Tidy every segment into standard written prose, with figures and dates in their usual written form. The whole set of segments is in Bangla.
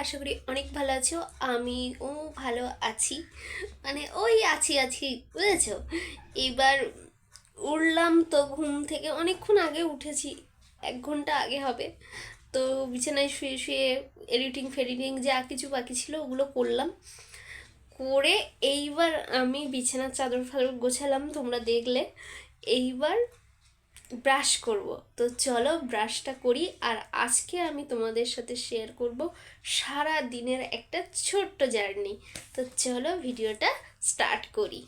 আশা করি অনেক ভালো আছো। আমিও ভালো আছি, মানে ওই আছি বুঝেছো। এবার উঠলাম তো ঘুম থেকে, অনেকক্ষণ আগে উঠেছি, 1 ঘন্টা আগে হবে। তো বিছানায় শুয়ে শুয়ে এডিটিং ফেডিটিং যা কিছু বাকি ছিল ওগুলো করলাম, করে এইবার আমি বিছানার চাদর ফাদর গোছালাম, তোমরা দেখলে। এইবার ব্রাশ করব, তো চলো ব্রাশটা করি। আর আজকে আমি তোমাদের সাথে শেয়ার করব সারা দিনের একটা ছোট্ট জার্নি। তো চলো ভিডিওটা স্টার্ট করি।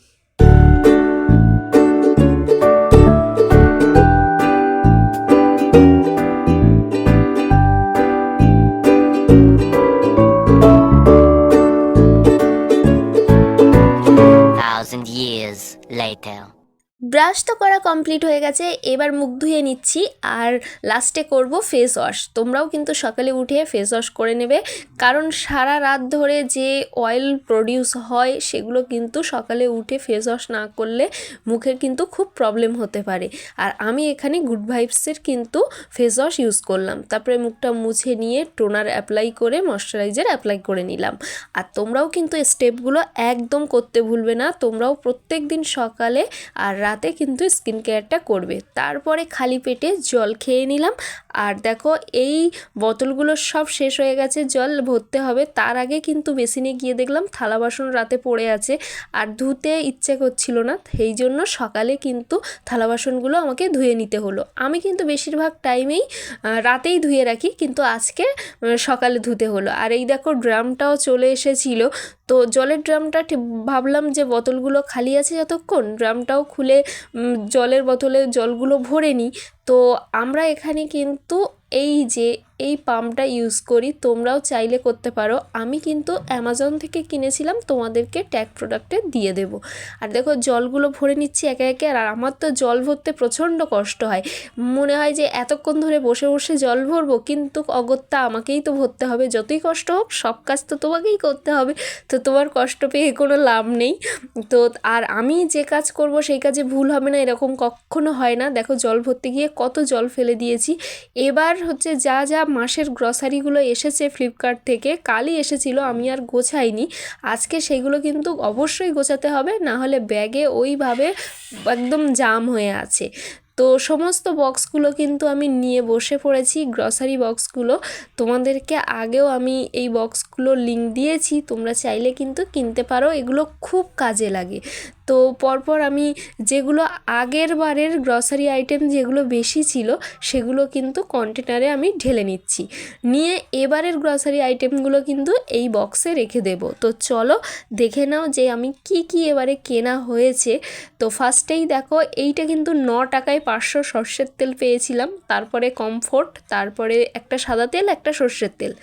Thousand years later. ব্রাশ তো করা কমপ্লিট হয়ে গেছে, এবার মুখ ধুয়ে নিচ্ছি আর লাস্টে করব ফেস ওয়াশ। তোমরাও কিন্তু সকালে উঠে ফেস ওয়াশ করে নেবে, কারণ সারা রাত ধরে যে অয়েল প্রডিউস হয় সেগুলো কিন্তু সকালে উঠে ফেস ওয়াশ না করলে মুখের কিন্তু খুব প্রবলেম হতে পারে। আর আমি এখানে গুড ভাইবসের কিন্তু ফেস ওয়াশ ইউজ করলাম, তারপরে মুখটা মুছে নিয়ে টোনার অ্যাপ্লাই করে ময়শ্চারাইজার অ্যাপ্লাই করে নিলাম। আর তোমরাও কিন্তু স্টেপগুলো একদম করতে ভুলবে না, তোমরাও প্রত্যেক দিন সকালে আর রাতে কিন্তু স্কিন কেয়ারটা করবে। তারপরে খালি পেটে জল খেয়ে নিলাম। আর দেখো এই বোতলগুলো সব শেষ হয়ে গেছে, জল ভরতে হবে। তার আগে কিন্তু বেসিনে গিয়ে দেখলাম থালা বাসন রাতে পড়ে আছে, আর ধুতে ইচ্ছে করছিল না, সেই জন্য সকালে কিন্তু থালা বাসনগুলো আমাকে ধুয়ে নিতে হলো। আমি কিন্তু বেশিরভাগ টাইমেই রাতেই ধুয়ে রাখি, কিন্তু আজকে সকালে ধুতে হলো। আর এই দেখো ড্রামটাও চলে এসেছিলো, তো জলের ড্রামটা ভাবলাম যে বোতলগুলো খালি আছে যতক্ষণ, ড্রামটাও খুলে জলের বোতলে জলগুলো ভরে নিই। তো আমরা এখানে কিন্তু এই পাম্পটা ইউজ করি, তোমরাও চাইলে করতে পারো। আমি কিন্তু অ্যামাজন থেকে কিনেছিলাম, তোমাদেরকে ট্যাগ প্রোডাক্টে দিয়ে দেবো। আর দেখো জলগুলো ভরে নিচ্ছি একে একে। আর আমার তো জল ভরতে প্রচণ্ড কষ্ট হয়, মনে হয় যে এতক্ষণ ধরে বসে বসে জল ভরবো, কিন্তু অগত্যা আমাকেই তো ভরতে হবে। যতই কষ্ট হোক সব কাজ তো তোমাকেই করতে হবে, তো তোমার কষ্ট পেয়ে কোনো লাভ নেই। তো আর আমি যে কাজ করব সেই কাজে ভুল হবে না এরকম কখনো হয় না। দেখো জল ভরতে গিয়ে কত জল ফেলে দিয়েছি। এবার হচ্ছে যা যা মাসের গ্রসারিগুলো এসেছে ফ্লিপকার্ট থেকে, কালই এসেছিলো, আমি আর গোছাইনি। আজকে সেগুলো কিন্তু অবশ্যই গোছাতে হবে, না হলে ব্যাগে ওইভাবে একদম জাম হয়ে আছে। তো সমস্ত বক্সগুলো কিন্তু আমি নিয়ে বসে পড়েছি, গ্রসারি বক্সগুলো। তোমাদেরকে আগেও আমি এই বক্সগুলো লিংক দিয়েছি, তোমরা চাইলে কিন্তু কিনতে পারো, এগুলো খুব কাজে লাগে। তো পরপর আমি যেগুলো আগের বারের গ্রসারি আইটেম যেগুলো বেশি ছিল সেগুলো কিন্তু কন্টেনারে আমি ঢেলে নিচ্ছি, নিয়ে এবারের গ্রসারি আইটেমগুলো কিন্তু এই বক্সে রেখে দেব। তো চলো দেখে নাও যে আমি কি এবারে কেনা হয়েছে। তো ফার্স্টেই দেখো এইটা কিন্তু 9 টাকায় 500 সর্ষের তেল পেয়েছিলাম, তারপরে কমফোর্ট, তারপরে একটা সাদা তেল, একটা সর্ষের তেল।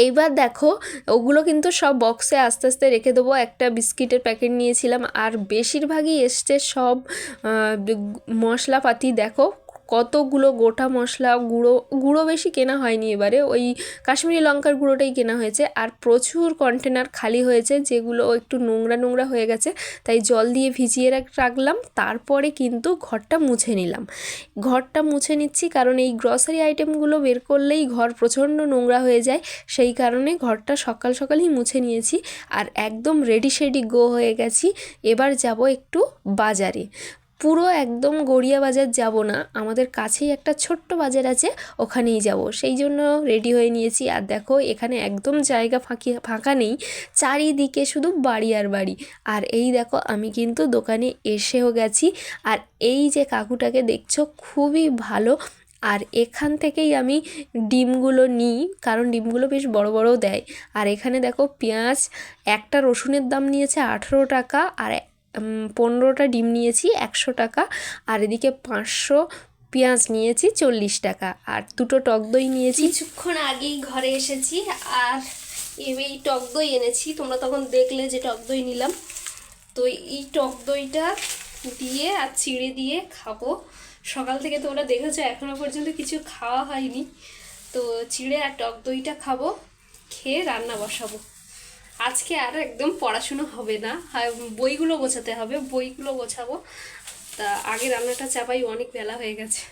এইবার দেখো ওগুলো কিন্তু সব বক্সে আস্তে আস্তে রেখে দেবো। একটা বিস্কিটের প্যাকেট নিয়েছিলাম, আর বেশিরভাগই এসছে সব মশলাপাতি। দেখো কতগুলো গোটা মশলা, গুঁড়ো বেশি কেনা হয়নি এবারে, ওই কাশ্মীরি লঙ্কার গুঁড়োটাই কেনা হয়েছে। আর প্রচুর কন্টেনার খালি হয়েছে, যেগুলো একটু নোংরা হয়ে গেছে, তাই জল দিয়ে ভিজিয়ে রাখলাম। তারপরে কিন্তু ঘরটা মুছে নিলাম, ঘরটা মুছে নিচ্ছি, কারণ এই গ্রসারি আইটেমগুলো বের করলেই ঘর প্রচণ্ড নোংরা হয়ে যায়, সেই কারণে ঘরটা সকালই মুছে নিয়েছি। আর একদম রেডি শেডি গো হয়ে গেছি। এবার যাব একটু বাজারে, পুরো একদম গড়িয়া বাজার যাব না, আমাদের কাছেই একটা ছোট্ট বাজার আছে, ওখানেই যাব, সেই জন্য রেডি হয়ে নিয়েছি। আর দেখো এখানে একদম জায়গা ফাঁকা নেই, চারিদিকে শুধু বাড়ি আর বাড়ি। আর এই দেখো আমি কিন্তু দোকানে এসেও গেছি। আর এই যে কাকুটাকে দেখছো খুবই ভালো, আর এখান থেকেই আমি ডিমগুলো নিই, কারণ ডিমগুলো বেশ বড় বড়ও দেয়। আর এখানে দেখো পেঁয়াজ, একটা রসুনের দাম নিয়েছে 18 টাকা, আর 15টা ডিম নিয়েছি 100 টাকা, আর এদিকে 500 পেঁয়াজ নিয়েছি 40 টাকা, আর 2টো টক দই নিয়েছি। কিছুক্ষণ আগেই ঘরে এসেছি, আর এই টক দই এনেছি, তোমরা তখন দেখলে যে টক দই নিলাম। তো এই টক দইটা দিয়ে আর চিড়ে দিয়ে খাবো। সকাল থেকে তোমরা দেখেছো এখনো পর্যন্ত কিছু খাওয়া হয়নি, তো চিড়ে আর টক দইটা খাবো, খেয়ে রান্না বসাবো। আজকে আর একদম পড়াশুনো হবে না, বইগুলো গোছাতে হবে, বইগুলো গোছাবো। তা আগে রান্নাটা চাপাই, অনেক বেলা হয়ে গেছে।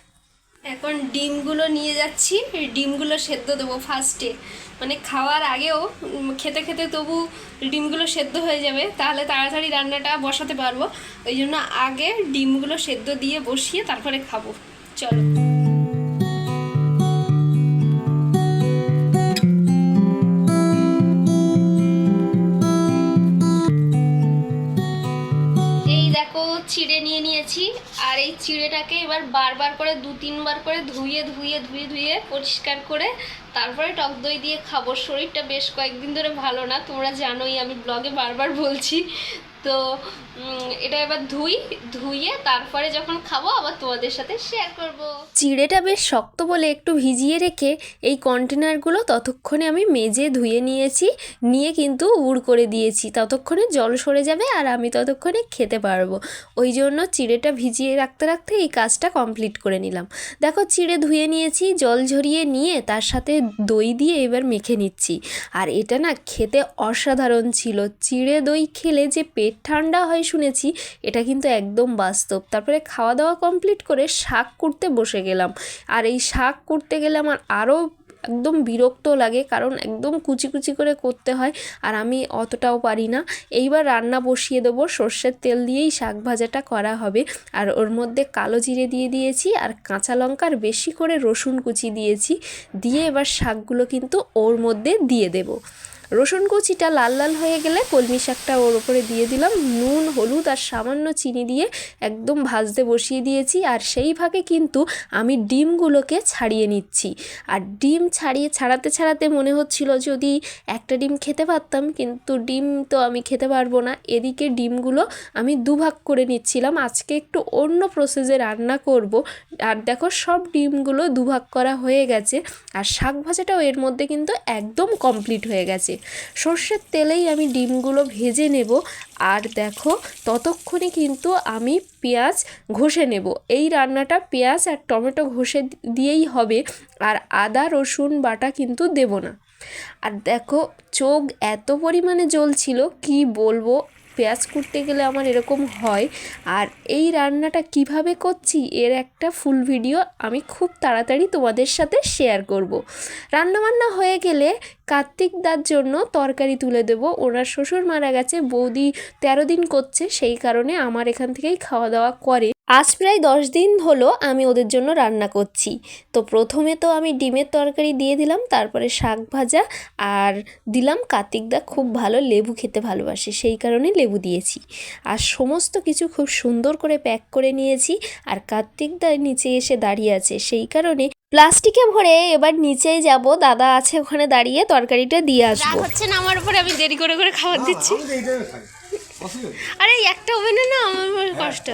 এখন ডিমগুলো নিয়ে যাচ্ছি, ডিমগুলো সেদ্ধ দেবো ফার্স্টে, মানে খাওয়ার আগেও খেতে খেতে তবু ডিমগুলো সেদ্ধ হয়ে যাবে, তাহলে তাড়াতাড়ি রান্নাটা বসাতে পারবো। ওই জন্য আগে ডিমগুলো সেদ্ধ দিয়ে বসিয়ে তারপরে খাবো। চলো। এই দেখো চিড়ে নিয়ে নিয়েছি, আর এই চিড়েটাকে এবার বারবার করে 2-3 বার করে ধুয়ে ধুয়ে ধুয়ে ধুয়ে পরিষ্কার করে তারপরে টক দই দিয়ে খাবো। শরীরটা বেশ কয়েকদিন ধরে ভালো না, তোমরা জানোই, আমি ব্লগে বারবার বলছি। তো এটা এবার ধুইয়ে তারপরে যখন খাবো আবার তোমাদের সাথে শেয়ার করব। চিড়েটা বেশ শক্ত বলে একটু ভিজিয়ে রেখে এই কন্টেনারগুলো ততক্ষণে আমি মেজে ধুয়ে নিয়ে কিন্তু উড় করে দিয়েছি, ততক্ষণে জল সরে যাবে আর আমি ততক্ষণে খেতে পারবো। ওই জন্য চিড়েটা ভিজিয়ে রাখতে রাখতে এই কাজটা কমপ্লিট করে নিলাম। দেখো চিড়ে ধুয়ে নিয়েছি, জল ঝরিয়ে নিয়ে তার সাথে দই দিয়ে এবার মেখে নিচ্ছি। আর এটা না খেতে অসাধারণ ছিল। চিড়ে দই খেলে যে পেট ঠান্ডা হয় শুনেছি, এটা কিন্তু একদম বাস্তব। তারপরে খাওয়া দাওয়া কমপ্লিট করে শাক কুটতে বসে গেলাম। আর এই শাক কুটতে গেলে আমার আরও একদম বিরক্ত লাগে, কারণ একদম কুচি কুচি করে করতে হয়, আর আমি অতটাও পারি না। এইবার রান্না বসিয়ে দেবো, সর্ষের তেল দিয়েই শাক ভাজাটা করা হবে। আর ওর মধ্যে কালো জিরে দিয়ে দিয়েছি, আর কাঁচা লঙ্কার বেশি করে রসুন কুচি দিয়েছি, দিয়ে এবার শাকগুলো কিন্তু ওর মধ্যে দিয়ে দেবো। রসুন কুচিটা লাল লাল হয়ে গেলে কলমি শাকটা ওর ওপরে দিয়ে দিলাম, নুন হলুদ আর সামান্য চিনি দিয়ে একদম ভাজতে বসিয়ে দিয়েছি। আর সেই ফাঁকে কিন্তু আমি ডিমগুলোকে ছাড়িয়ে নিচ্ছি। আর ডিম ছাড়াতে মনে হচ্ছিল যদি একটা ডিম খেতে পারতাম, কিন্তু ডিম তো আমি খেতে পারবো না। এদিকে ডিমগুলো আমি দুভাগ করে নিচ্ছিলাম, আজকে একটু অন্য প্রসেসে রান্না করব। আর দেখো সব ডিমগুলো দুভাগ করা হয়ে গেছে, আর শাক ভাজাটাও এর মধ্যে কিন্তু একদম কমপ্লিট হয়ে গেছে। সর্ষের তেলেই আমি ডিমগুলো ভেজে নেব। আর দেখো ততক্ষণে কিন্তু আমি পেঁয়াজ ঘষে নেব। এই রান্নাটা পেঁয়াজ আর টমেটো ঘষে দিয়েই হবে, আর আদা রসুন বাটা কিন্তু দেব না। আর দেখো চোখ এত পরিমাণে জ্বলছিল কি বলবো, পেঁয়াজ কুটতে গেলে আমার এরকম হয়। আর এই রান্নাটা কিভাবে করছি এর একটা ফুল ভিডিও আমি খুব তাড়াতাড়ি তোমাদের সাথে শেয়ার করব। রান্নাবান্না হয়ে গেলে কার্তিক দার জন্য তরকারি তুলে দেব। ওনার শ্বশুর মারা গেছে, বৌদি 13 দিন করছে, সেই কারণে আমার এখান থেকেই খাওয়া দাওয়া করে। আজ প্রায় 10 দিন হলো আমি ওদের জন্য রান্না করছি। তো প্রথমে তো আমি ডিমের তরকারি দিয়ে দিলাম, তারপরে শাক ভাজা, আর দিলাম কার্তিকদা খুব ভালো লেবু খেতে ভালোবাসে, সেই কারণে লেবু দিয়েছি। আর সমস্ত কিছু খুব সুন্দর করে প্যাক করে নিয়েছি। আর কার্তিকদা নিচে এসে দাঁড়িয়ে আছে, সেই কারণে প্লাস্টিকে ভরে এবার নিচেই যাব, দাদা আছে ওখানে দাঁড়িয়ে, তরকারিটা দিয়ে আসবো। হচ্ছে না আমার উপরে, আমি দেরি করে খাবার দিচ্ছি। আরে একটা ওভেনে না আমার কষ্ট।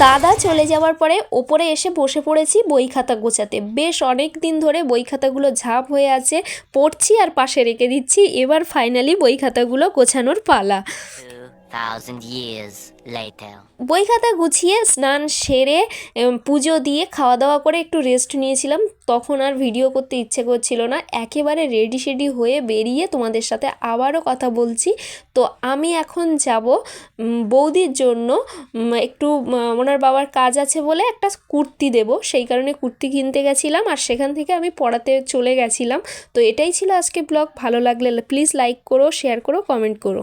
দাদা চলে যাওয়ার পরে ওপরে এসে বসে পড়েছি বই খাতা গোছাতে। বেশ অনেক দিন ধরে বই খাতাগুলো ঝাঁপ হয়ে আছে, পড়ছি আর পাশে রেখে দিচ্ছি। এবার ফাইনালি বই খাতাগুলো গোছানোর পালা। 2000 years later. বই খাতা গুছিয়ে স্নান সেরে পুজো দিয়ে খাওয়া দাওয়া করে একটু রেস্ট নিয়েছিলাম। তখন আর ভিডিও করতে ইচ্ছে করছিল না, একেবারে রেডি শেডি হয়ে বেরিয়ে তোমাদের সাথে আবারও কথা বলছি। তো আমি এখন যাব বৌদির জন্য একটু, ওনার বাবার কাজ আছে বলে একটা কুর্তি দেব, সেই কারণে কুর্তি কিনতে গেছিলাম, আর সেখান থেকে আমি পড়াতে চলে গেছিলাম। তো এটাই ছিল আজকে ব্লগ। ভালো লাগলে প্লিজ লাইক করো, শেয়ার করো, কমেন্ট করো।